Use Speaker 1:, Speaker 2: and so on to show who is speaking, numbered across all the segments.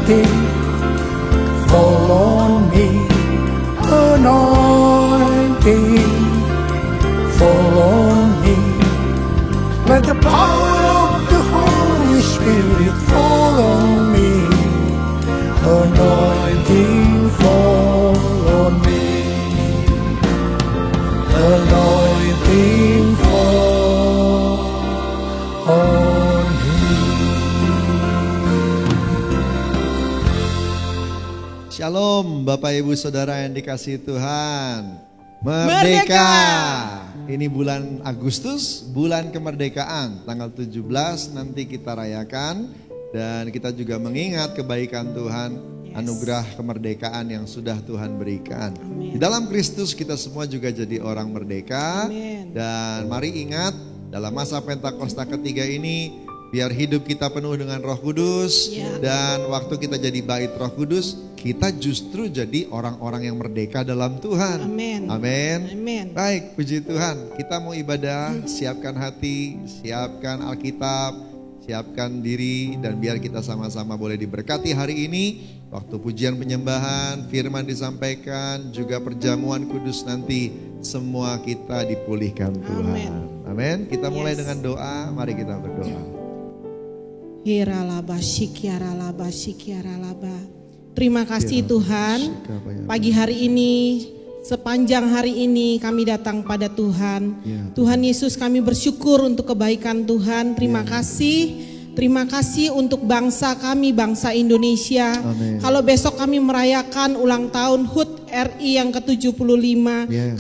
Speaker 1: anointing fall on me, anointing fall on me. Let the power of the Holy Spirit fall on me, anointing fall on me, anointing fall on me.
Speaker 2: Shalom Bapak Ibu Saudara yang dikasihi Tuhan. Merdeka. Ini bulan Agustus, bulan kemerdekaan. Tanggal 17 nanti kita rayakan. Dan kita juga mengingat kebaikan Tuhan, anugerah kemerdekaan yang sudah Tuhan berikan. Amen. Di dalam Kristus kita semua juga jadi orang merdeka. Amen. Dan mari ingat dalam masa Pentakosta ketiga ini, biar hidup kita penuh dengan Roh Kudus. Dan waktu kita jadi bait Roh Kudus, kita justru jadi orang-orang yang merdeka dalam Tuhan. Amin. Amin. Amin. Baik, puji Tuhan. Kita mau ibadah, siapkan hati, siapkan Alkitab, siapkan diri, dan biar kita sama-sama boleh diberkati hari ini. Waktu pujian penyembahan, firman disampaikan, juga perjamuan kudus nanti, semua kita dipulihkan Tuhan. Amin. Kita mulai dengan doa, mari kita berdoa.
Speaker 3: Terima kasih Tuhan, pagi hari ini, sepanjang hari ini kami datang pada Tuhan. Tuhan Yesus, kami bersyukur untuk kebaikan Tuhan. Terima kasih untuk bangsa kami, bangsa Indonesia. Amen. Kalau besok kami merayakan ulang tahun HUT RI yang ke-75,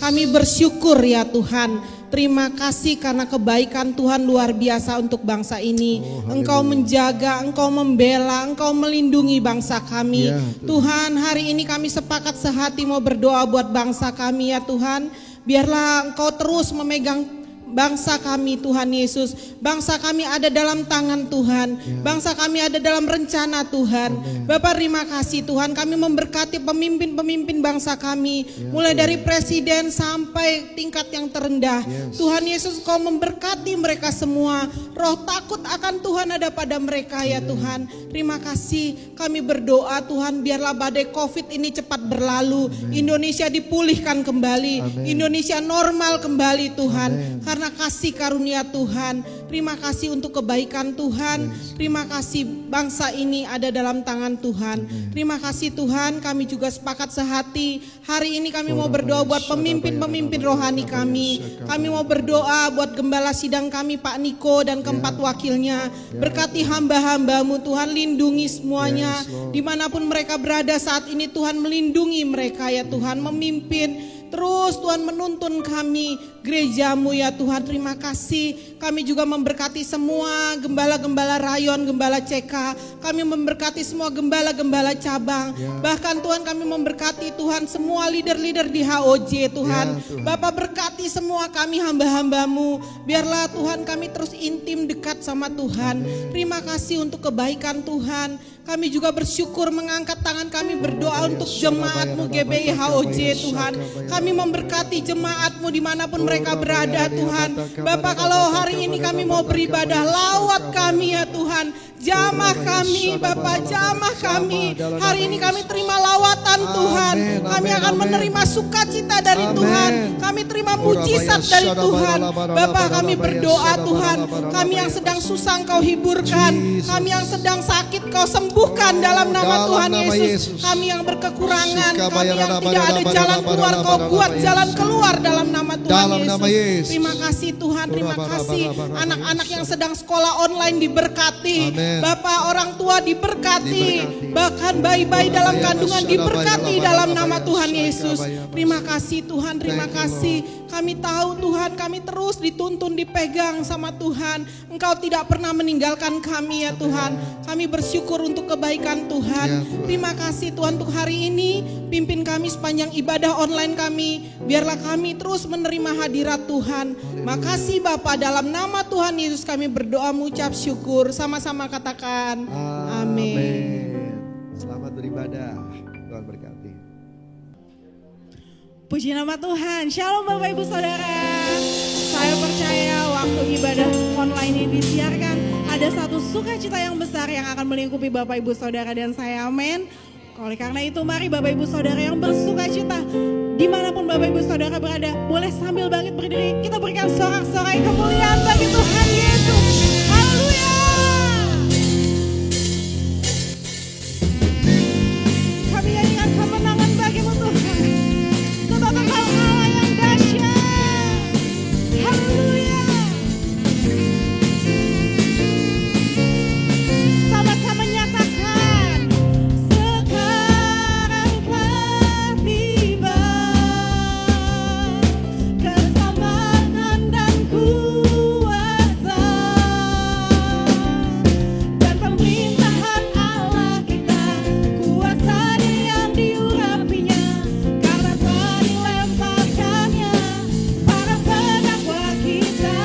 Speaker 3: kami bersyukur ya Tuhan. Terima kasih karena kebaikan Tuhan luar biasa untuk bangsa ini. Engkau menjaga, Engkau membela, Engkau melindungi bangsa kami. Tuhan, hari ini kami sepakat sehati mau berdoa buat bangsa kami ya Tuhan. Biarlah Engkau terus memegang bangsa kami Tuhan Yesus. Bangsa kami ada dalam tangan Tuhan. Bangsa kami ada dalam rencana Tuhan. Bapak terima kasih Tuhan, kami memberkati pemimpin-pemimpin bangsa kami. Mulai dari presiden sampai tingkat yang terendah. Tuhan Yesus, Kau memberkati mereka semua. Roh takut akan Tuhan ada pada mereka ya Tuhan. Terima kasih, kami berdoa Tuhan, biarlah badai COVID ini cepat berlalu. Indonesia dipulihkan kembali. Indonesia normal kembali Tuhan. Karena kasih karunia Tuhan. Terima kasih untuk kebaikan Tuhan. Terima kasih bangsa ini ada dalam tangan Tuhan. Terima kasih Tuhan, kami juga sepakat sehati. Hari ini kami mau berdoa buat pemimpin-pemimpin rohani kami. Kami mau berdoa buat gembala sidang kami Pak Niko dan keempat wakilnya. Berkati hamba-hambamu Tuhan, lindungi semuanya. Dimanapun mereka berada saat ini Tuhan, melindungi mereka ya Tuhan, memimpin. Terus Tuhan menuntun kami, gerejamu ya Tuhan. Terima kasih. Kami juga memberkati semua gembala-gembala rayon, gembala CK. Kami memberkati semua gembala-gembala cabang. Bahkan Tuhan, kami memberkati Tuhan semua leader-leader di HOJ Tuhan. Bapak berkati semua kami hamba-hambamu. Biarlah Tuhan kami terus intim dekat sama Tuhan. Terima kasih untuk kebaikan Tuhan. Kami juga bersyukur mengangkat tangan kami berdoa untuk jemaatmu GBI HOJ Tuhan. Kami memberkati jemaatmu dimanapun mereka berada Tuhan. Bapak, kalau hari ini kami mau beribadah, lawat kami ya Tuhan. Jamah kami Bapak, jamah kami. Hari ini kami terima lawatan Tuhan. Kami akan menerima sukacita dari Tuhan. Kami terima mujizat dari Tuhan. Bapak, kami berdoa Tuhan. Kami yang sedang susah Kau hiburkan. Kami yang sedang sakit Kau sembuhkan dalam nama Tuhan Yesus. Kami yang berkekurangan, kami yang tidak ada jalan keluar, Kau buat jalan keluar dalam nama Tuhan Yesus. Terima kasih Tuhan, terima kasih. Anak-anak yang sedang sekolah online diberkati. Bapak, orang tua diberkati. Bahkan bayi-bayi dalam kandungan diberkati dalam nama Tuhan Yesus. Terima kasih Tuhan, terima kasih. Kami tahu Tuhan, kami terus dituntun, dipegang sama Tuhan. Engkau tidak pernah meninggalkan kami ya Tuhan. Kami bersyukur untuk kebaikan Tuhan. Terima kasih Tuhan untuk hari ini. Pimpin kami sepanjang ibadah online kami. Biarlah kami terus menerima hadirat Tuhan. Makasih Bapa, dalam nama Tuhan Yesus kami berdoa mengucap syukur. Sama-sama katakan amin.
Speaker 2: Selamat beribadah. Tuhan berkati.
Speaker 3: Puji nama Tuhan. Shalom Bapak Ibu Saudara. Saya percaya waktu ibadah online ini disiarkan, ada satu sukacita yang besar yang akan melingkupi Bapak Ibu Saudara dan saya, amin. Oleh karena itu mari Bapak Ibu Saudara yang bersukacita, dimanapun Bapak Ibu Saudara berada, boleh sambil bangkit berdiri, kita berikan sorak-sorai kemuliaan bagi Tuhan Yesus. Haleluya. Kami nyanyikan kemenangan bagimu Tuhan, sebab Engkau Allah yang dahsyat. Haleluya. Sama-sama nyatakan, sekarang telah tiba keselamatan dan kuasa dan pemerintahan Allah kita, kuasa yang diurapinya karena telah dilemparkannya para pendakwa kita.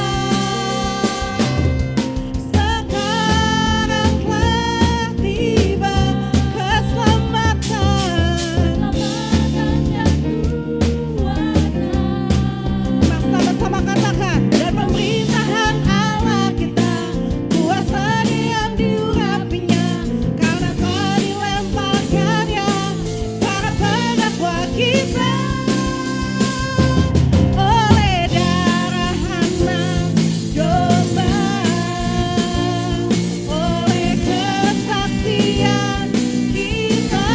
Speaker 3: Sekarang telah tiba keselamatan dan kuasa. Sama-sama katakan, dan pemerintahan Allah kita, kuasa yang diurapinya karena telah dilemparkannya para pendakwa kita. Oleh darah anak domba, oleh kesaksian kita,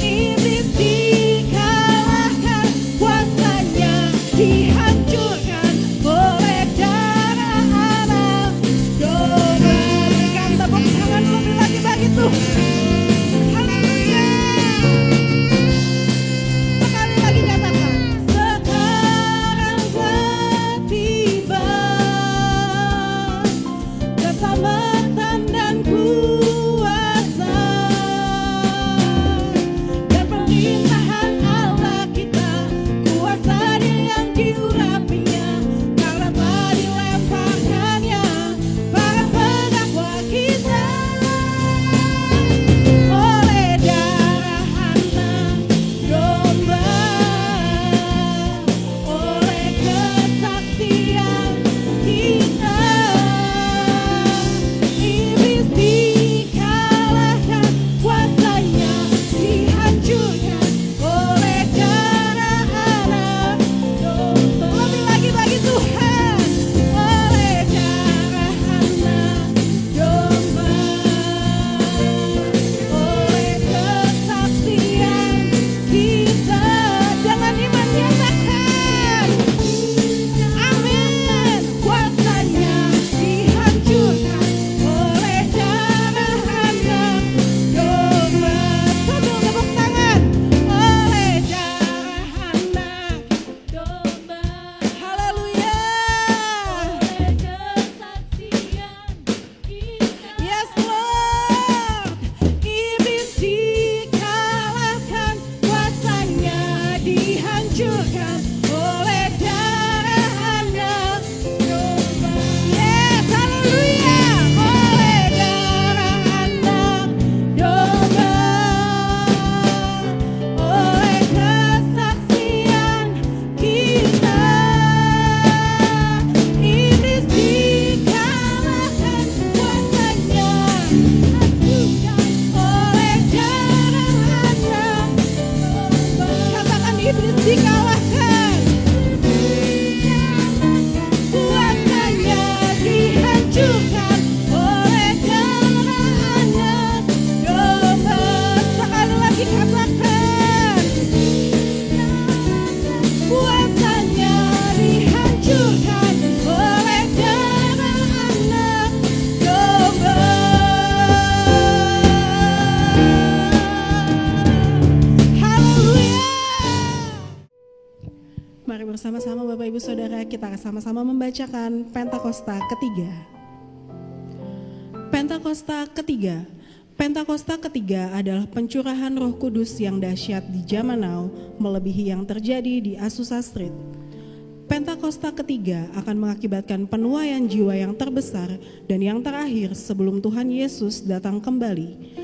Speaker 3: iblis dikalahkan, kuasanya dihancurkan oleh darah anak domba. Berikan tepuk tangan lebih lagi bagi Tuhan. Haleluya. Sekali lagi nyatakan, sekarang telah tiba keselamatan dan kuasa dan pemerintahan Allah kita, kuasa yang diurapinya karena telah dilemparkannya para pendakwa kita. Oleh darah anak domba, oleh kesaksian kita, iblis dikalahkan, kuasanya dihancurkan oleh darah anak domba. Lebih lagi bagi Tuhan, oleh darah anak domba, oleh kesaksian kita. Jangan iman nyatakan, amin. Kuasanya dihancurkan oleh darah anak domba. Sambil tepuk tangan, oleh darah anak domba. Haleluya. Oleh kesaksian kita. Yes Lord. Iblis dikalahkan, kuasanya dihancurkan oleh darah anak domba. Yes, haleluya. Oleh darah anak domba, oleh kesaksian kita, iblis dikalahkan, kuasanya dihancurkan oleh darah anak domba. Katakan, iblis dikalahkan, kuasanya dihancurkan oleh darah anak domba. Sekali lagi katakan, kuasanya dihancurkan oleh darah anak domba. Haleluya. Mari bersama-sama Bapak Ibu Saudara, kita akan sama-sama membacakan Pentakosta ketiga. Pentakosta ketiga. Pentakosta ketiga adalah pencurahan Roh Kudus yang dahsyat di zaman now, melebihi yang terjadi di Azusa Street. Pentakosta ketiga akan mengakibatkan penuaian jiwa yang terbesar dan yang terakhir sebelum Tuhan Yesus datang kembali.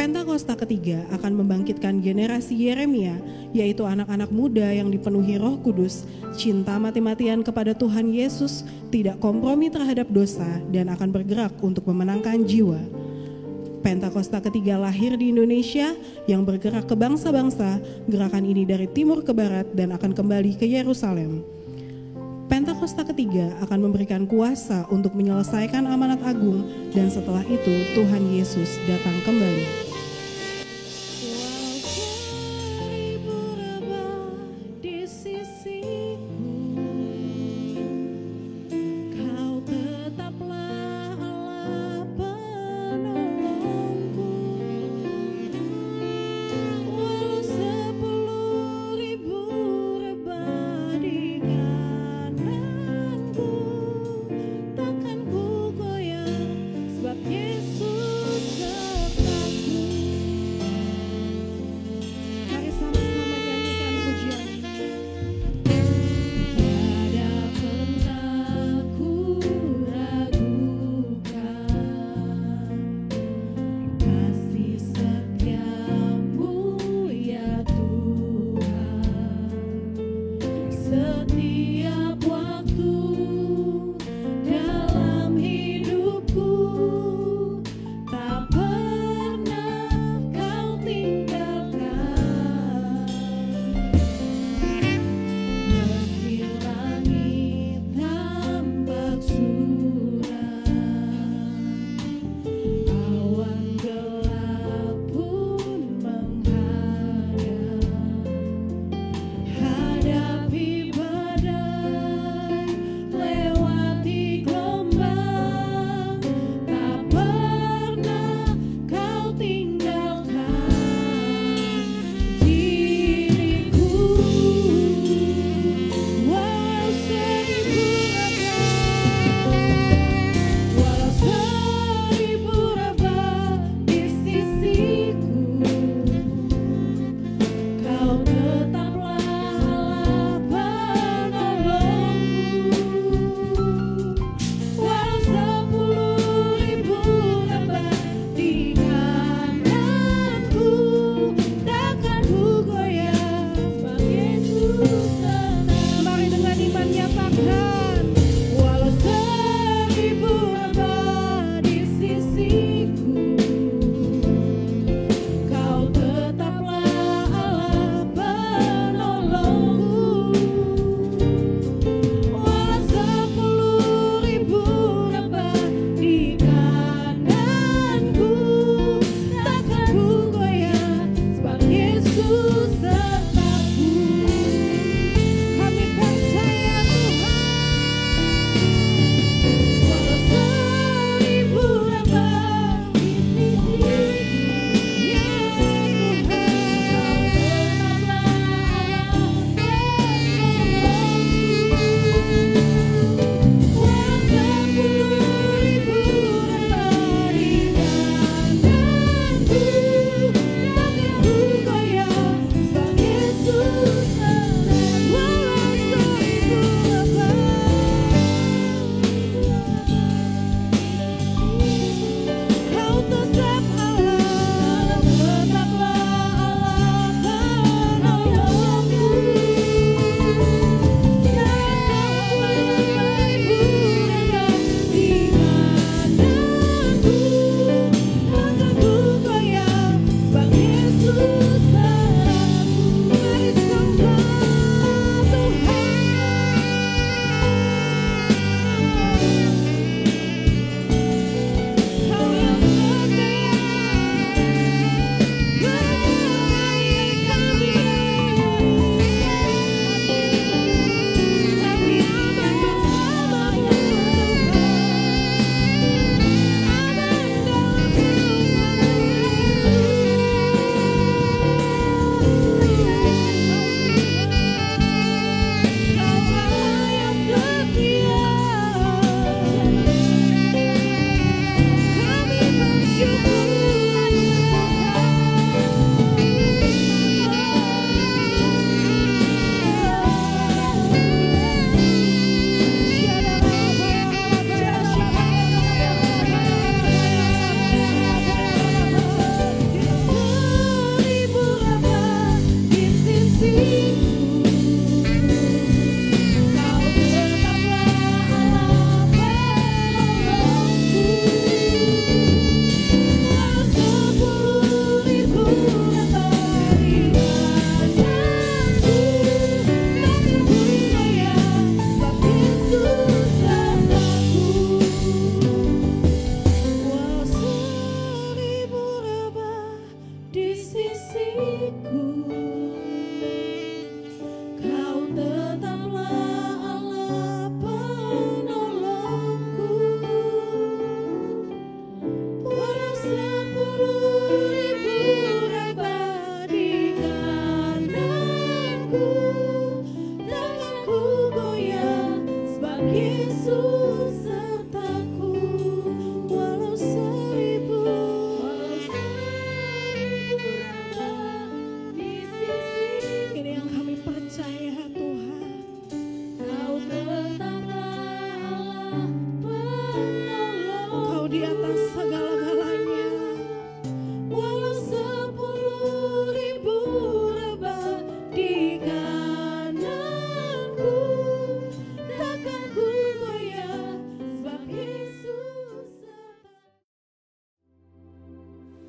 Speaker 4: Pentakosta ketiga akan membangkitkan generasi Yeremia, yaitu anak-anak muda yang dipenuhi Roh Kudus, cinta mati-matian kepada Tuhan Yesus, tidak kompromi terhadap dosa, dan akan bergerak untuk memenangkan jiwa. Pentakosta ketiga lahir di Indonesia yang bergerak ke bangsa-bangsa. Gerakan ini dari timur ke barat dan akan kembali ke Yerusalem. Pentakosta ketiga akan memberikan kuasa untuk menyelesaikan amanat agung, dan setelah itu Tuhan Yesus datang kembali.
Speaker 5: Yesus sertaku.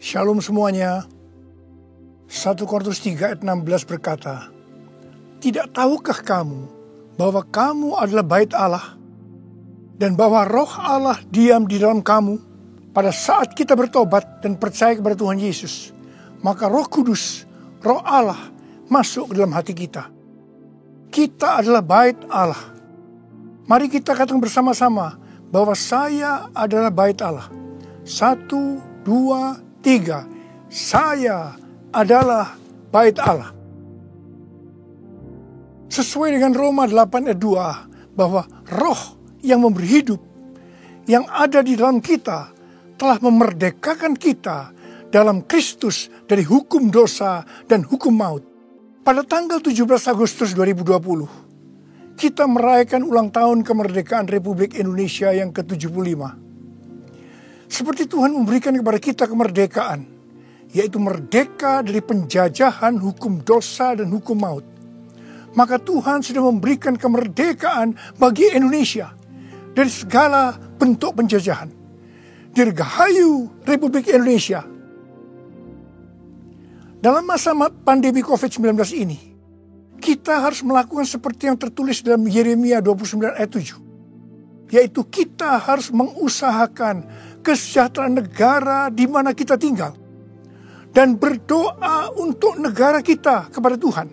Speaker 5: Shalom semuanya. 1 Korintus 3 ayat 16 berkata, "Tidak tahukah kamu bahwa kamu adalah bait Allah dan bahwa roh Allah diam di dalam kamu? Pada saat kita bertobat dan percaya kepada Tuhan Yesus, maka Roh Kudus, roh Allah masuk ke dalam hati kita. Kita adalah bait Allah. Mari kita katakan bersama-sama bahwa saya adalah bait Allah. 1, 2, 3. Saya adalah bait Allah." Sesuai dengan Roma 8 ayat 2, bahwa roh yang memberi hidup, yang ada di dalam kita, telah memerdekakan kita dalam Kristus dari hukum dosa dan hukum maut. Pada tanggal 17 Agustus 2020, kita merayakan ulang tahun kemerdekaan Republik Indonesia yang ke-75. Seperti Tuhan memberikan kepada kita kemerdekaan, yaitu merdeka dari penjajahan hukum dosa dan hukum maut, maka Tuhan sudah memberikan kemerdekaan bagi Indonesia dari segala bentuk penjajahan. Dirgahayu Republik Indonesia. Dalam masa pandemi COVID-19 ini, kita harus melakukan seperti yang tertulis dalam Yeremia 29 ayat 7. Yaitu kita harus mengusahakan kesejahteraan negara di mana kita tinggal. Dan berdoa untuk negara kita kepada Tuhan.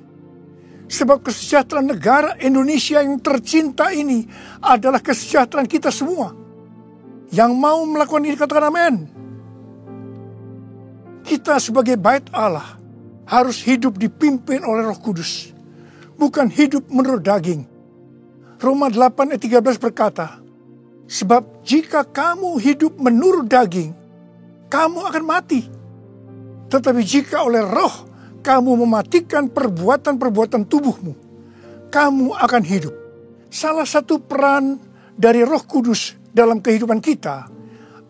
Speaker 5: Sebab kesejahteraan negara Indonesia yang tercinta ini adalah kesejahteraan kita semua. Yang mau melakukan ini katakan amin. Kita sebagai bait Allah harus hidup dipimpin oleh Roh Kudus. Bukan hidup menurut daging. Roma 8 ayat 13 berkata, "Sebab jika kamu hidup menurut daging, kamu akan mati. Tetapi jika oleh roh kamu mematikan perbuatan-perbuatan tubuhmu, kamu akan hidup." Salah satu peran dari Roh Kudus dalam kehidupan kita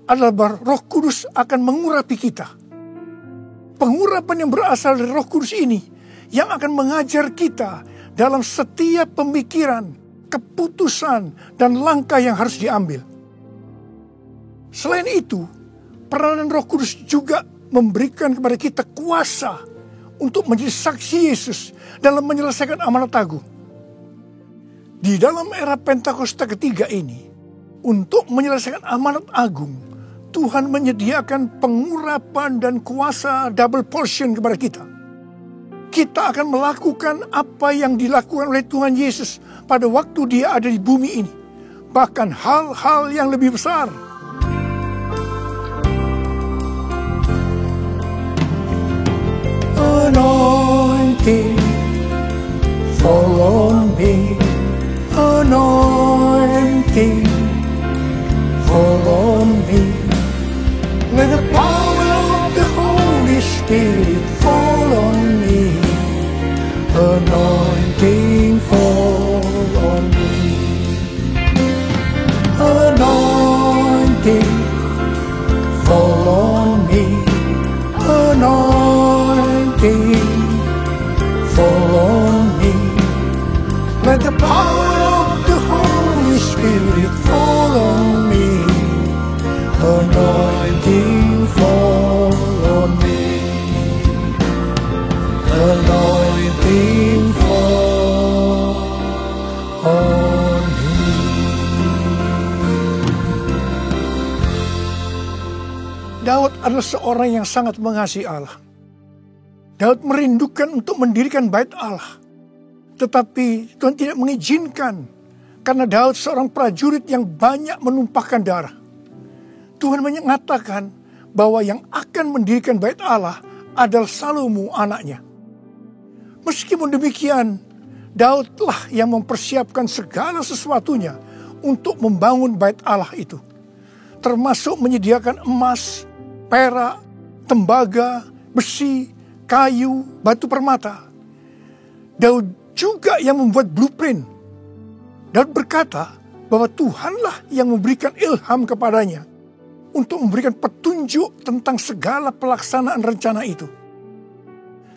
Speaker 5: adalah bahwa Roh Kudus akan mengurapi kita. Pengurapan yang berasal dari Roh Kudus ini yang akan mengajar kita dalam setiap pemikiran, keputusan, dan langkah yang harus diambil. Selain itu, peranan Roh Kudus juga memberikan kepada kita kuasa untuk menjadi saksi Yesus dalam menyelesaikan amanat agung. Di dalam era Pentakosta ketiga ini, untuk menyelesaikan amanat agung, Tuhan menyediakan pengurapan dan kuasa double portion kepada kita. Kita akan melakukan apa yang dilakukan oleh Tuhan Yesus pada waktu Dia ada di bumi ini. Bahkan hal-hal yang lebih besar.
Speaker 1: Anointing, fall on me. Anointing, fall on me. Let the power of the Holy Spirit fall on me. Anointing, fall on me. Anointing, fall on me. Anointing, fall on me. Let the power of the Holy Spirit fall on me. Anointing, fall on me. Anointing, fall on me.
Speaker 5: Daud adalah seorang yang sangat mengasihi Allah. Daud merindukan untuk mendirikan bait Allah. Tetapi Tuhan tidak mengizinkan karena Daud seorang prajurit yang banyak menumpahkan darah. Tuhan mengatakan bahwa yang akan mendirikan bait Allah adalah Salomo anaknya. Meskipun demikian, Daudlah yang mempersiapkan segala sesuatunya untuk membangun bait Allah itu. Termasuk menyediakan emas, perak, tembaga, besi, kayu, batu permata. Daud juga yang membuat blueprint. Daud berkata bahwa Tuhanlah yang memberikan ilham kepadanya untuk memberikan petunjuk tentang segala pelaksanaan rencana itu.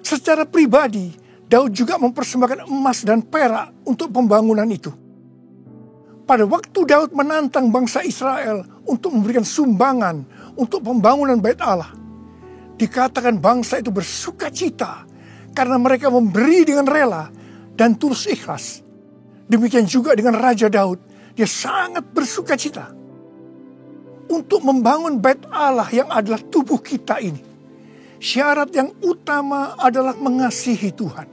Speaker 5: Secara pribadi, Daud juga mempersembahkan emas dan perak untuk pembangunan itu. Pada waktu Daud menantang bangsa Israel untuk memberikan sumbangan untuk pembangunan bait Allah, dikatakan bangsa itu bersuka cita karena mereka memberi dengan rela dan tulus ikhlas. Demikian juga dengan Raja Daud, dia sangat bersuka cita untuk membangun bait Allah yang adalah tubuh kita ini. Syarat yang utama adalah mengasihi Tuhan.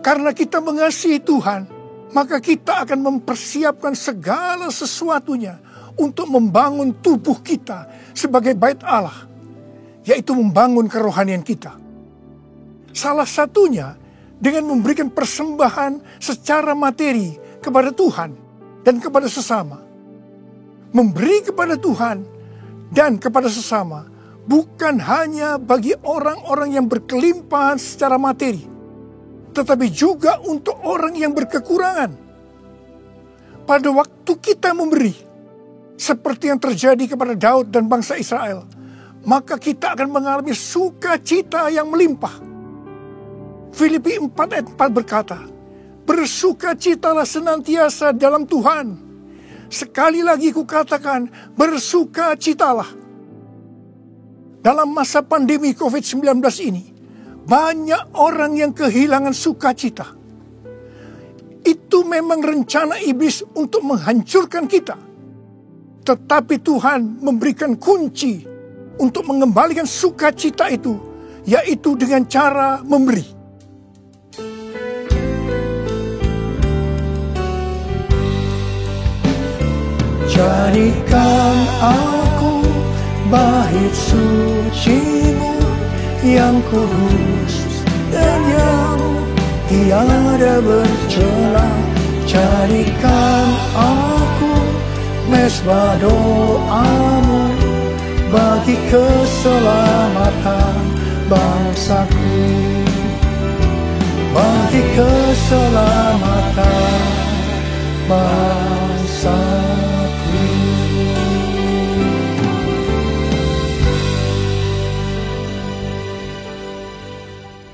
Speaker 5: Karena kita mengasihi Tuhan, maka kita akan mempersiapkan segala sesuatunya untuk membangun tubuh kita sebagai bait Allah, yaitu membangun kerohanian kita. Salah satunya dengan memberikan persembahan secara materi kepada Tuhan dan kepada sesama. Memberi kepada Tuhan dan kepada sesama bukan hanya bagi orang-orang yang berkelimpahan secara materi, tetapi juga untuk orang yang berkekurangan. Pada waktu kita memberi, seperti yang terjadi kepada Daud dan bangsa Israel, maka kita akan mengalami sukacita yang melimpah. Filipi 4 ayat 4 berkata, bersukacitalah senantiasa dalam Tuhan. Sekali lagi kukatakan, bersukacitalah. Dalam masa pandemi COVID-19 ini, banyak orang yang kehilangan sukacita. Itu memang rencana iblis untuk menghancurkan kita. Tetapi Tuhan memberikan kunci untuk mengembalikan sukacita itu, yaitu dengan cara memberi.
Speaker 1: Jadikan aku bait suci-Mu yang kudus dan yang tiada bercela. Jadikan aku mezbah doa-Mu bagi keselamatan bangsaku, bagi keselamatan bangsaku.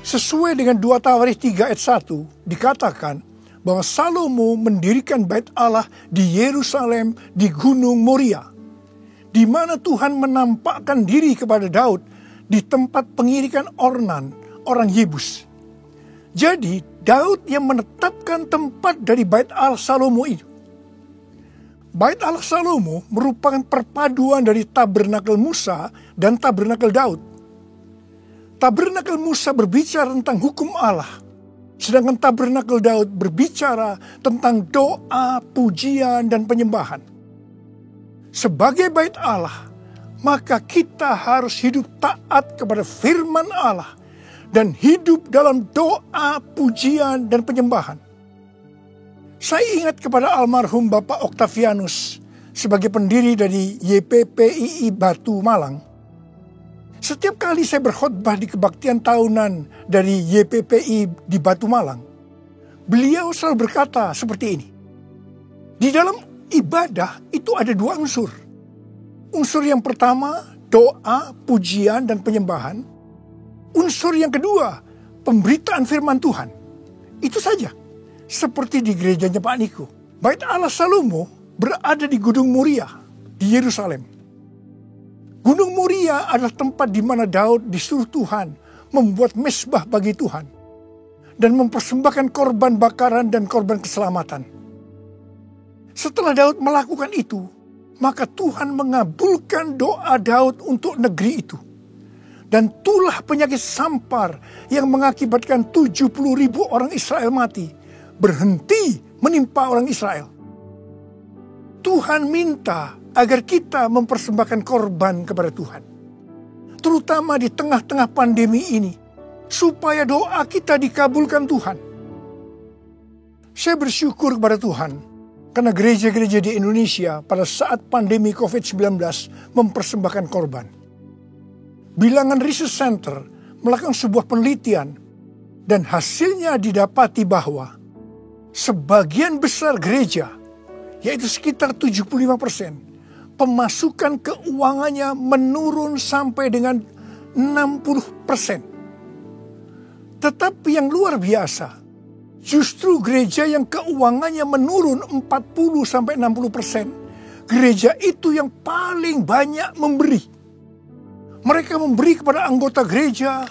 Speaker 5: Sesuai dengan 2 Tawarikh 3 ayat 1 dikatakan bahwa Salomo mendirikan bait Allah di Yerusalem di Gunung Moria, di mana Tuhan menampakkan diri kepada Daud di tempat pengirikan Ornan, orang Yebus. Jadi Daud yang menetapkan tempat dari bait Allah Salomo itu. Bait Allah Salomo merupakan perpaduan dari tabernakel Musa dan tabernakel Daud. Tabernakel Musa berbicara tentang hukum Allah, sedangkan tabernakel Daud berbicara tentang doa, pujian, dan penyembahan. Sebagai bait Allah, maka kita harus hidup taat kepada firman Allah dan hidup dalam doa, pujian, dan penyembahan. Saya ingat kepada almarhum Bapak Octavianus sebagai pendiri dari YPPII Batu Malang. Setiap kali saya berkhotbah di kebaktian tahunan dari YPPI di Batu Malang, beliau selalu berkata seperti ini. Di dalam ibadah itu ada 2 unsur. Unsur yang pertama, doa, pujian, dan penyembahan. Unsur yang kedua, pemberitaan firman Tuhan. Itu saja. Seperti di gerejanya Pak Niko. Bait Allah Salomo berada di Gunung Moria, di Yerusalem. Gunung Moria adalah tempat di mana Daud disuruh Tuhan membuat mezbah bagi Tuhan dan mempersembahkan korban bakaran dan korban keselamatan. Setelah Daud melakukan itu, maka Tuhan mengabulkan doa Daud untuk negeri itu. Dan tulah penyakit sampar yang mengakibatkan 70.000 orang Israel mati berhenti menimpa orang Israel. Tuhan minta agar kita mempersembahkan korban kepada Tuhan, terutama di tengah-tengah pandemi ini, supaya doa kita dikabulkan Tuhan. Saya bersyukur kepada Tuhan karena gereja-gereja di Indonesia pada saat pandemi COVID-19 mempersembahkan korban. Bilangan Research Center melakukan sebuah penelitian dan hasilnya didapati bahwa sebagian besar gereja, yaitu sekitar 75%, pemasukan keuangannya menurun sampai dengan 60%. Tetapi yang luar biasa, justru gereja yang keuangannya menurun 40-60%, gereja itu yang paling banyak memberi. Mereka memberi kepada anggota gereja,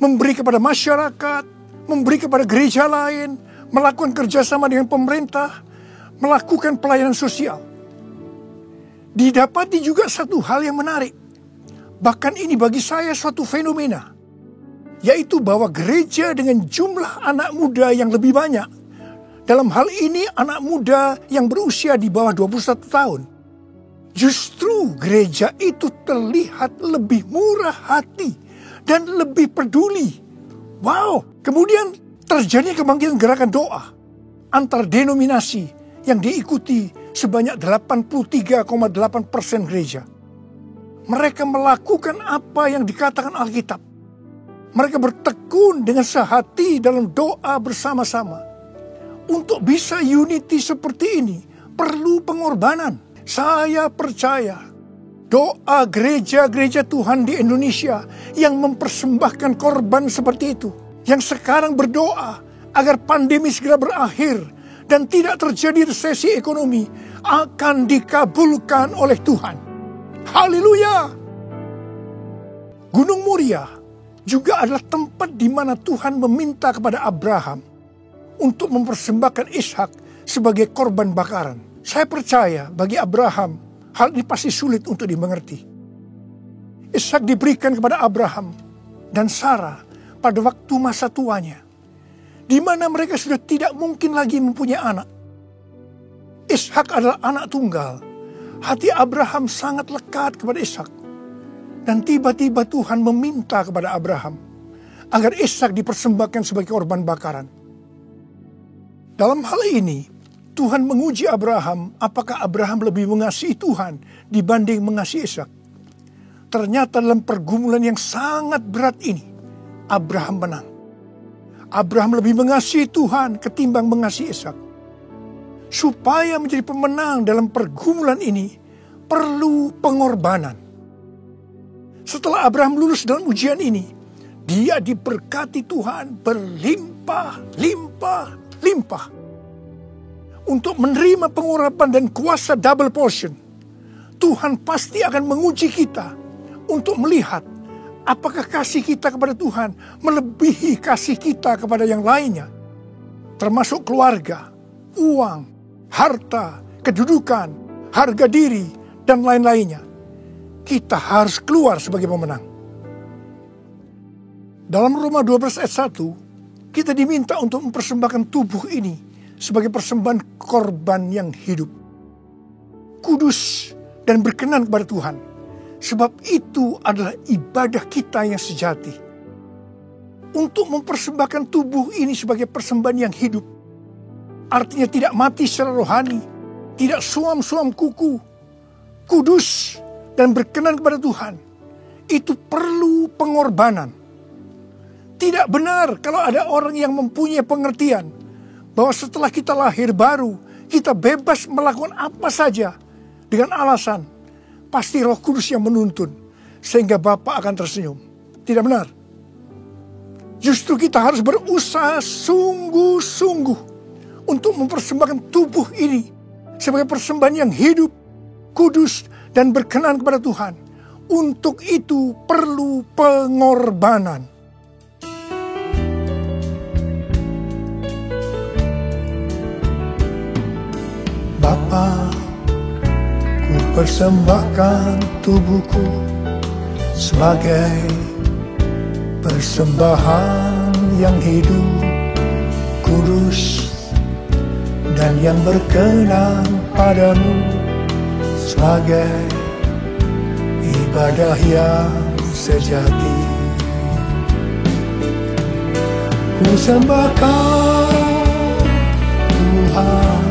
Speaker 5: memberi kepada masyarakat, memberi kepada gereja lain, melakukan kerjasama dengan pemerintah, melakukan pelayanan sosial. Didapati juga satu hal yang menarik. Bahkan ini bagi saya suatu fenomena. Yaitu bahwa gereja dengan jumlah anak muda yang lebih banyak. Dalam hal ini anak muda yang berusia di bawah 21 tahun. Justru gereja itu terlihat lebih murah hati dan lebih peduli. Wow, kemudian terjadi kebangkitan gerakan doa antar denominasi yang diikuti sebanyak 83,8% gereja. Mereka melakukan apa yang dikatakan Alkitab. Mereka bertekun dengan sehati dalam doa bersama-sama. Untuk bisa unity seperti ini perlu pengorbanan. Saya percaya doa gereja-gereja Tuhan di Indonesia yang mempersembahkan korban seperti itu, yang sekarang berdoa agar pandemi segera berakhir dan tidak terjadi resesi ekonomi, akan dikabulkan oleh Tuhan. Haleluya! Gunung Moria juga adalah tempat di mana Tuhan meminta kepada Abraham untuk mempersembahkan Ishak sebagai korban bakaran. Saya percaya bagi Abraham hal ini pasti sulit untuk dimengerti. Ishak diberikan kepada Abraham dan Sarah pada waktu masa tuanya, di mana mereka sudah tidak mungkin lagi mempunyai anak. Ishak adalah anak tunggal. Hati Abraham sangat lekat kepada Ishak. Dan tiba-tiba Tuhan meminta kepada Abraham agar Ishak dipersembahkan sebagai korban bakaran. Dalam hal ini, Tuhan menguji Abraham apakah Abraham lebih mengasihi Tuhan dibanding mengasihi Ishak. Ternyata dalam pergumulan yang sangat berat ini, Abraham menang. Abraham lebih mengasihi Tuhan ketimbang mengasihi Ishak. Supaya menjadi pemenang dalam pergumulan ini, perlu pengorbanan. Setelah Abraham lulus dalam ujian ini, dia diberkati Tuhan berlimpah-limpah. Untuk menerima pengurapan dan kuasa double portion, Tuhan pasti akan menguji kita untuk melihat apakah kasih kita kepada Tuhan melebihi kasih kita kepada yang lainnya. Termasuk keluarga, uang, harta, kedudukan, harga diri, dan lain-lainnya. Kita harus keluar sebagai pemenang. Dalam Roma 12 ayat 1, kita diminta untuk mempersembahkan tubuh ini sebagai persembahan korban yang hidup, kudus dan berkenan kepada Tuhan. Sebab itu adalah ibadah kita yang sejati. Untuk mempersembahkan tubuh ini sebagai persembahan yang hidup, artinya tidak mati secara rohani, tidak suam-suam kuku, kudus dan berkenan kepada Tuhan, itu perlu pengorbanan. Tidak benar kalau ada orang yang mempunyai pengertian bahwa setelah kita lahir baru, kita bebas melakukan apa saja dengan alasan pasti Roh Kudus yang menuntun sehingga Bapa akan tersenyum. Tidak benar. Justru kita harus berusaha sungguh-sungguh untuk mempersembahkan tubuh ini sebagai persembahan yang hidup, kudus, dan berkenan kepada Tuhan. Untuk itu perlu pengorbanan.
Speaker 1: Bapa, ku persembahkan tubuhku sebagai persembahan yang hidup, kudus, dan yang berkenan padamu, sebagai ibadah yang sejati. Ku sembahkan Tuhan,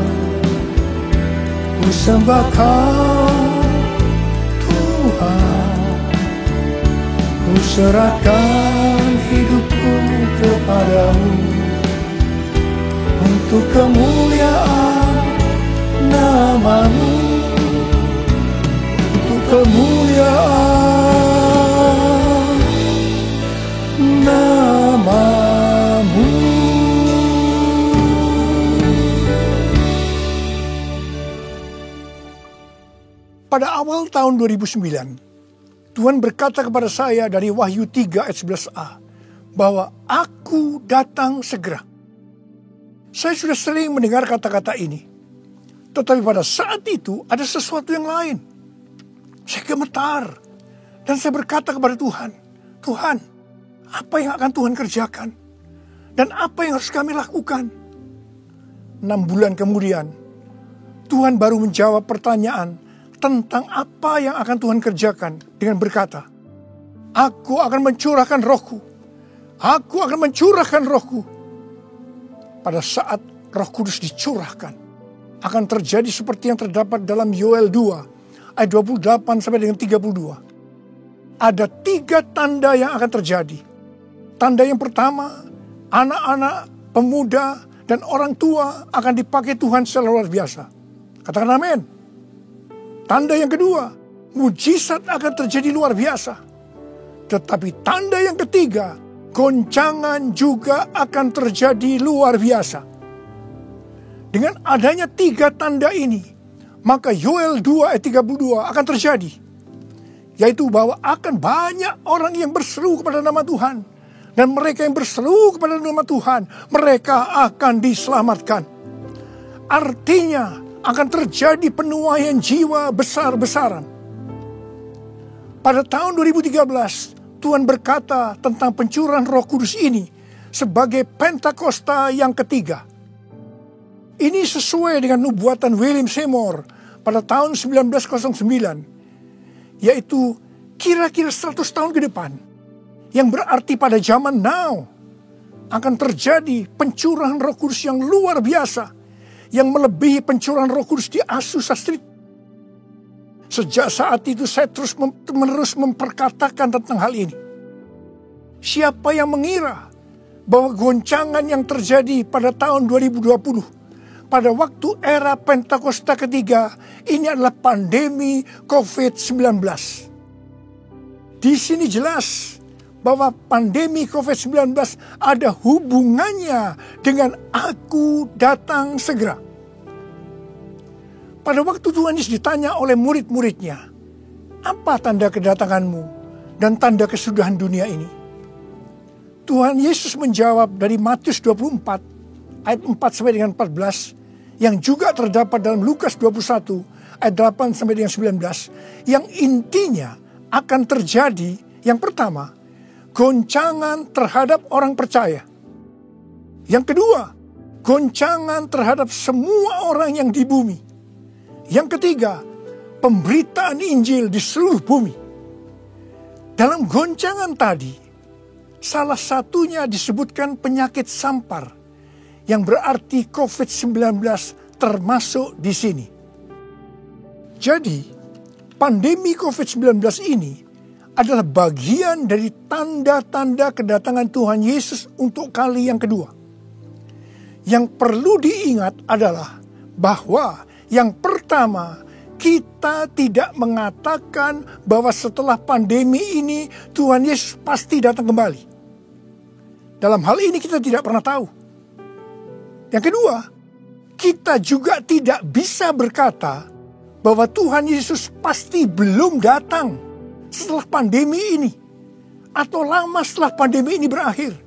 Speaker 1: ku sembahkan Tuhan, ku serahkan hidupku kepadamu untuk kemuliaan nama-Mu, untuk kemuliaan nama-Mu.
Speaker 5: Pada awal tahun 2009, Tuhan berkata kepada saya dari Wahyu 3 ayat 11a, bahwa aku datang segera. Saya sudah sering mendengar kata-kata ini. Tetapi pada saat itu ada sesuatu yang lain. Saya gemetar. Dan saya berkata kepada Tuhan, Tuhan, apa yang akan Tuhan kerjakan? Dan apa yang harus kami lakukan? 6 bulan kemudian, Tuhan baru menjawab pertanyaan tentang apa yang akan Tuhan kerjakan dengan berkata, aku akan mencurahkan rohku. Aku akan mencurahkan rohku. Pada saat Roh Kudus dicurahkan, akan terjadi seperti yang terdapat dalam Yoel 2 ayat 28 sampai dengan 32. Ada 3 tanda yang akan terjadi. Tanda yang pertama, anak-anak, pemuda, dan orang tua akan dipakai Tuhan secara luar biasa. Katakan amin. Tanda yang kedua, mujizat akan terjadi luar biasa. Tetapi tanda yang ketiga, goncangan juga akan terjadi luar biasa. Dengan adanya 3 tanda ini, maka Yoel 2 ayat 32 akan terjadi. Yaitu bahwa akan banyak orang yang berseru kepada nama Tuhan. Dan mereka yang berseru kepada nama Tuhan, mereka akan diselamatkan. Artinya akan terjadi penuaian jiwa besar-besaran. Pada tahun 2013, Tuhan berkata tentang pencurahan Roh Kudus ini sebagai Pentakosta yang ketiga. Ini sesuai dengan nubuatan William Seymour pada tahun 1909, yaitu kira-kira 100 tahun ke depan. Yang berarti pada zaman now akan terjadi pencurahan Roh Kudus yang luar biasa, yang melebihi pencurahan Roh Kudus di Azusa Street. Sejak saat itu saya terus-menerus memperkatakan tentang hal ini. Siapa yang mengira bahwa goncangan yang terjadi pada tahun 2020, pada waktu era Pentakosta ketiga, ini adalah pandemi COVID-19. Di sini jelas bahwa pandemi COVID-19 ada hubungannya dengan aku datang segera. Pada waktu Tuhan Yesus ditanya oleh murid-muridnya, apa tanda kedatanganmu dan tanda kesudahan dunia ini? Tuhan Yesus menjawab dari Matius 24 ayat 4 sampai dengan 14, yang juga terdapat dalam Lukas 21 ayat 8 sampai dengan 19, yang intinya akan terjadi. Yang pertama, goncangan terhadap orang percaya. Yang kedua, goncangan terhadap semua orang yang di bumi. Yang ketiga, pemberitaan Injil di seluruh bumi. Dalam goncangan tadi, salah satunya disebutkan penyakit sampar, yang berarti COVID-19 termasuk di sini. Jadi, pandemi COVID-19 ini adalah bagian dari tanda-tanda kedatangan Tuhan Yesus untuk kali yang kedua. Yang perlu diingat adalah bahwa yang pertama, kita tidak mengatakan bahwa setelah pandemi ini Tuhan Yesus pasti datang kembali. Dalam hal ini kita tidak pernah tahu. Yang kedua, kita juga tidak bisa berkata bahwa Tuhan Yesus pasti belum datang setelah pandemi ini, atau lama setelah pandemi ini berakhir.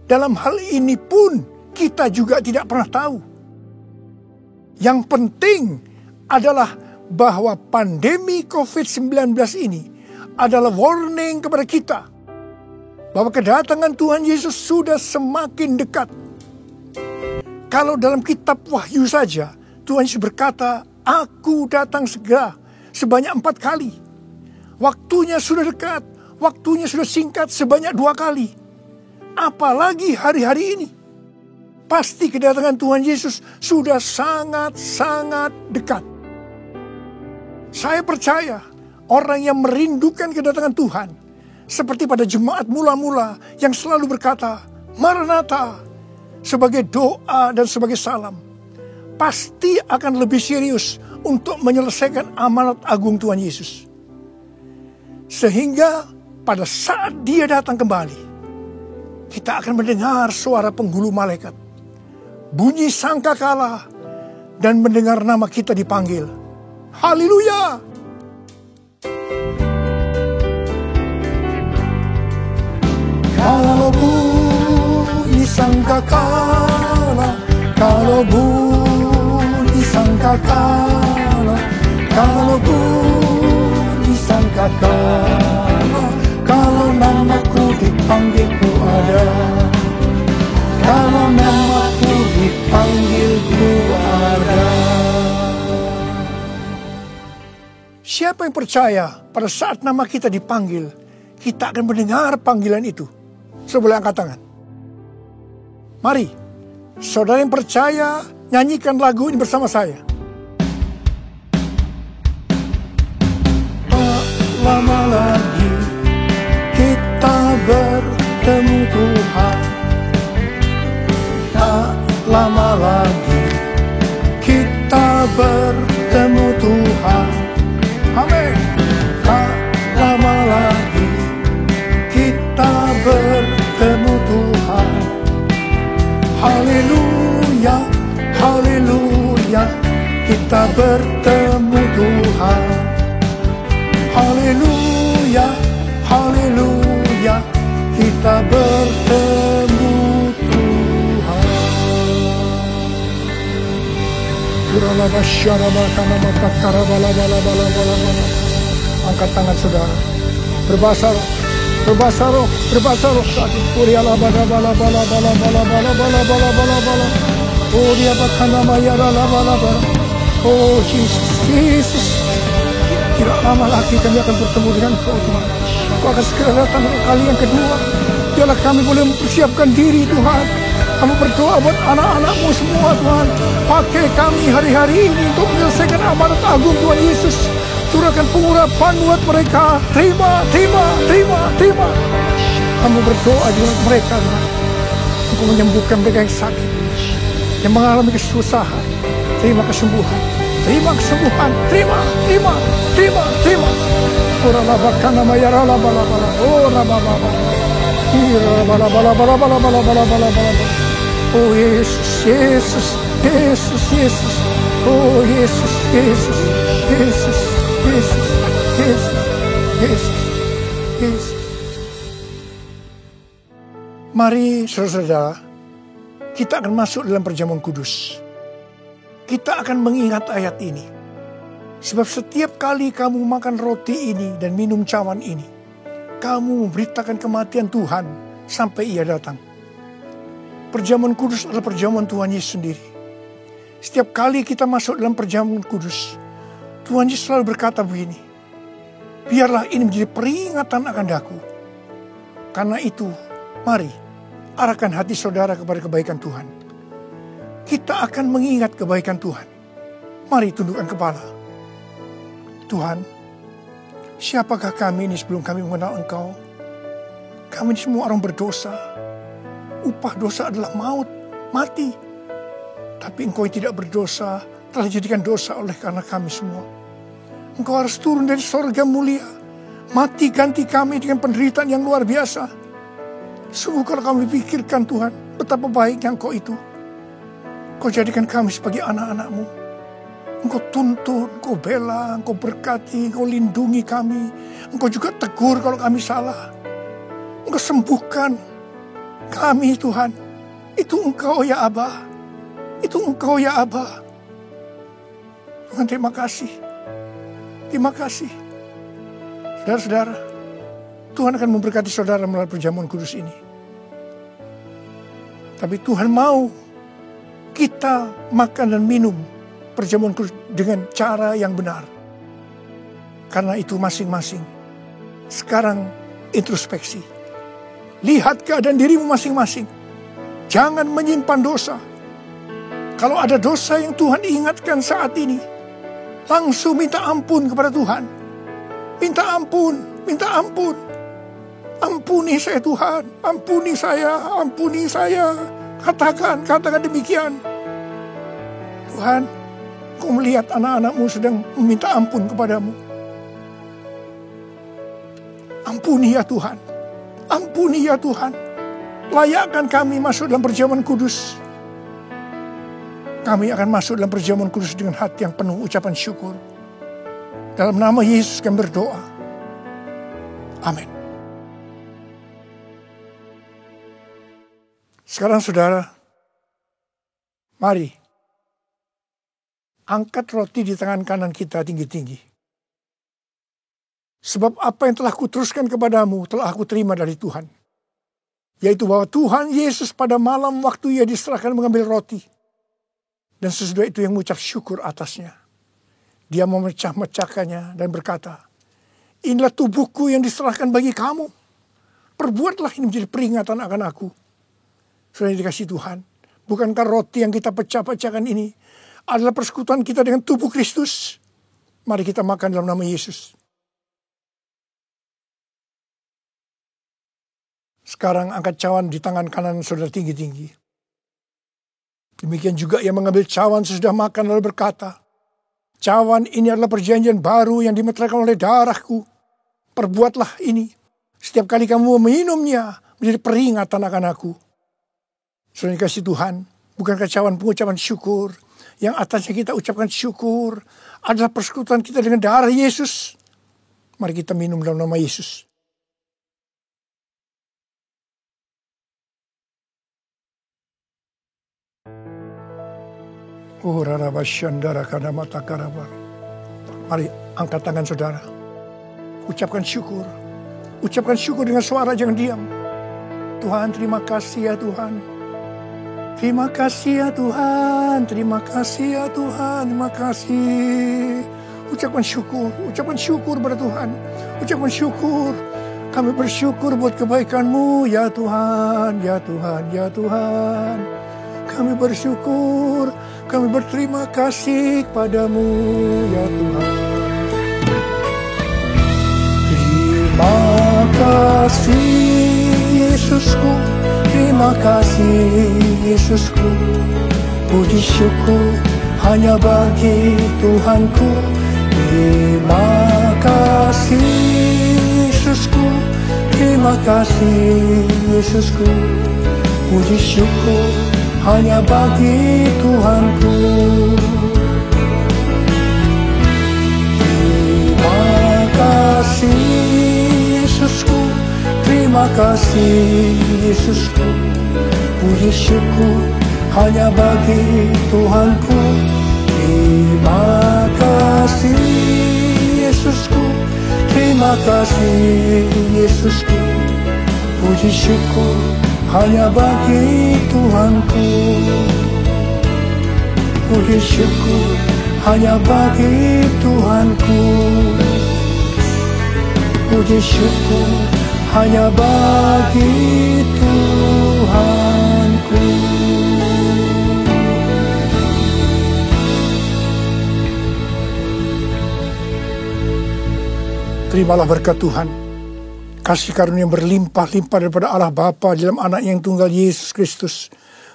Speaker 5: Dalam hal ini pun kita juga tidak pernah tahu. Yang penting adalah bahwa pandemi COVID-19 ini adalah warning kepada kita bahwa kedatangan Tuhan Yesus sudah semakin dekat. Kalau dalam kitab Wahyu saja, Tuhan Yesus berkata, aku datang segera sebanyak 4 kali. Waktunya sudah dekat, waktunya sudah singkat sebanyak 2 kali. Apalagi hari-hari ini. Pasti kedatangan Tuhan Yesus sudah sangat-sangat dekat. Saya percaya orang yang merindukan kedatangan Tuhan, seperti pada jemaat mula-mula yang selalu berkata, Maranatha, sebagai doa dan sebagai salam, pasti akan lebih serius untuk menyelesaikan amanat agung Tuhan Yesus. Sehingga pada saat dia datang kembali, kita akan mendengar suara penghulu malaikat, bunyi sangkakala, dan mendengar nama kita dipanggil. Haleluya! sangkakala, kalau bunyi sangkakala, kalau bunyi sangkakala, kalau namaku dipanggil ku ada, kalau namaku dipanggil ku ada. Siapa yang percaya pada saat nama kita dipanggil, kita akan mendengar panggilan itu? Sebelah angkat tangan. Mari, saudara yang percaya, nyanyikan lagu ini bersama saya. Tak lama lagi kita bertemu Tuhan. Tak lama lagi kita bertemu Tuhan. Amin. Tak lama lagi kita bertemu Tuhan. Haleluya, haleluya, kita bertemu Tuhan. Haleluya, haleluya, kita bertemu Tuhan. Angkat tangan saudara. Berbahasa roh, berbahasa roh, berbahasa roh. Oh dia bahkan nama ya oh Yesus. Tidak lama lagi kami akan bertemu dengan Kau Tuhan. Kau akan segera datang kali yang kedua. Biarlah kami boleh mempersiapkan diri Tuhan. Kami berdoa buat anak-anak-Mu semua Tuhan. Pakai kami hari-hari ini untuk menyelesaikan amanat agung Tuhan Yesus. Curahkan pengurapan buat mereka. Terima, terima, terima, terima. Kamu berdoa dengan mereka Tuhan. Engkau menyembuhkan mereka yang sakit, yang mengalami kesusahan. Terima kesembuhan. Terima kesembuhan. Terima, terima, terima, terima. Oralabaka nama ya ralabalabala. Orabababa. Oh Yesus, Yesus, Yesus, Yesus. Oh Yesus, Yesus, Yesus, Yesus, Yesus, Yesus, Yesus. Mari saudara-saudara, kita akan masuk dalam perjamuan kudus. Kita akan mengingat ayat ini. Sebab setiap kali kamu makan roti ini dan minum cawan ini, kamu memberitakan kematian Tuhan sampai Ia datang. Perjamuan kudus adalah perjamuan Tuhan Yesus sendiri. Setiap kali kita masuk dalam perjamuan kudus, Tuhan Yesus selalu berkata begini, biarlah ini menjadi peringatan akan daku. Karena itu, mari arahkan hati saudara kepada kebaikan Tuhan. Kita akan mengingat kebaikan Tuhan. Mari tundukkan kepala. Tuhan, siapakah kami ini sebelum kami mengenal Engkau? Kami ini semua orang berdosa. Upah dosa adalah maut, mati. Tapi Engkau yang tidak berdosa telah dijadikan dosa oleh karena kami semua. Engkau harus turun dari sorga mulia, mati ganti kami dengan penderitaan yang luar biasa. Sungguh kalau kami pikirkan Tuhan, betapa baiknya Engkau itu. Engkau jadikan kami sebagai anak-anak-Mu. Engkau tuntun, Engkau bela, Engkau berkati, Engkau lindungi kami. Engkau juga tegur kalau kami salah. Engkau sembuhkan kami Tuhan. Itu Engkau ya Abah. Itu Engkau ya Abah. Tuhan terima kasih. Terima kasih. Saudara-saudara, Tuhan akan memberkati saudara melalui perjamuan kudus ini. Tapi Tuhan mau kita makan dan minum perjamuan kudus dengan cara yang benar. Karena itu masing-masing. Sekarang introspeksi. Lihat keadaan dirimu masing-masing. Jangan menyimpan dosa. Kalau ada dosa yang Tuhan ingatkan saat ini, langsung minta ampun kepada Tuhan. Minta ampun, minta ampun. Ampuni saya Tuhan, ampuni saya, ampuni saya. Katakan demikian. Tuhan, Kau melihat anak-anak-Mu sedang meminta ampun kepadamu. Ampuni ya Tuhan, ampuni ya Tuhan. Layakkan kami masuk dalam perjamuan kudus. Kami akan masuk dalam perjamuan kudus dengan hati yang penuh ucapan syukur. Dalam nama Yesus kami berdoa. Amin. Sekarang saudara, mari angkat roti di tangan kanan kita tinggi-tinggi. Sebab apa yang telah kuteruskan kepadamu telah aku terima dari Tuhan. Yaitu bahwa Tuhan Yesus pada malam waktu ia diserahkan mengambil roti. Dan sesudah itu yang mengucap syukur atasnya. Dia memecah-mecahkannya dan berkata, inilah tubuhku yang diserahkan bagi kamu. Perbuatlah ini menjadi peringatan akan aku. Sudah dikasih Tuhan. Bukankah roti yang kita pecah-pecahkan ini adalah persekutuan kita dengan tubuh Kristus? Mari kita makan dalam nama Yesus. Sekarang angkat cawan di tangan kanan saudara tinggi-tinggi. Demikian juga ia mengambil cawan sesudah makan lalu berkata, cawan ini adalah perjanjian baru yang dimeteraikan oleh darahku. Perbuatlah ini setiap kali kamu meminumnya menjadi peringatan akan aku. Sudah dikasih Tuhan, bukankah cawan pengucapan syukur yang atasnya kita ucapkan syukur adalah persekutuan kita dengan darah Yesus? Mari kita minum dalam nama Yesus. Oh, rarabasyandara kadamata karaba. Mari angkat tangan saudara. Ucapkan syukur. Ucapkan syukur dengan suara, jangan diam. Tuhan, terima kasih ya Tuhan. Terima kasih ya Tuhan. Terima kasih ya Tuhan. Terima kasih. Ucapkan syukur pada Tuhan. Ucapkan syukur. Kami bersyukur buat kebaikan-Mu ya Tuhan. Ya Tuhan, ya Tuhan. Kami bersyukur. Kami berterima kasih kepadamu ya Tuhan. Terima kasih Yesusku, terima kasih Yesusku. Puji syukur hanya bagi Tuhanku. Terima kasih Yesusku, terima kasih Yesusku. Puji syukur hanya bagi Tuhanku. Terima kasih Yesusku, terima kasih Yesusku. Puji syukur hanya bagi Tuhanku. Terima kasih Yesusku, terima kasih Yesusku. Puji syukur hanya bagi Tuhanku. Puji syukur hanya bagi Tuhanku. Puji syukur hanya bagi Tuhanku. Terimalah berkat Tuhan. Kasih karunia yang berlimpah-limpah daripada Allah Bapa dalam anak yang tunggal Yesus Kristus.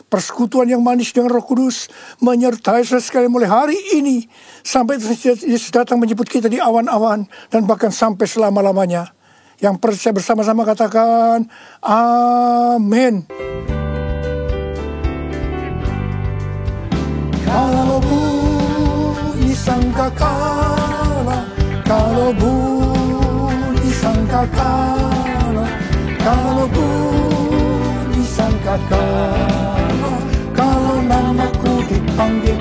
Speaker 5: Persekutuan yang manis dengan Roh Kudus menyertai saudara sekalian mulai hari ini sampai Yesus datang menjemput kita di awan-awan dan bahkan sampai selama-lamanya. Yang percaya bersama-sama katakan amin. Kalau bunyi sangkakala, kalau bunyi sangkakala, kalau bunyi sangkakala, kalau namaku dipanggil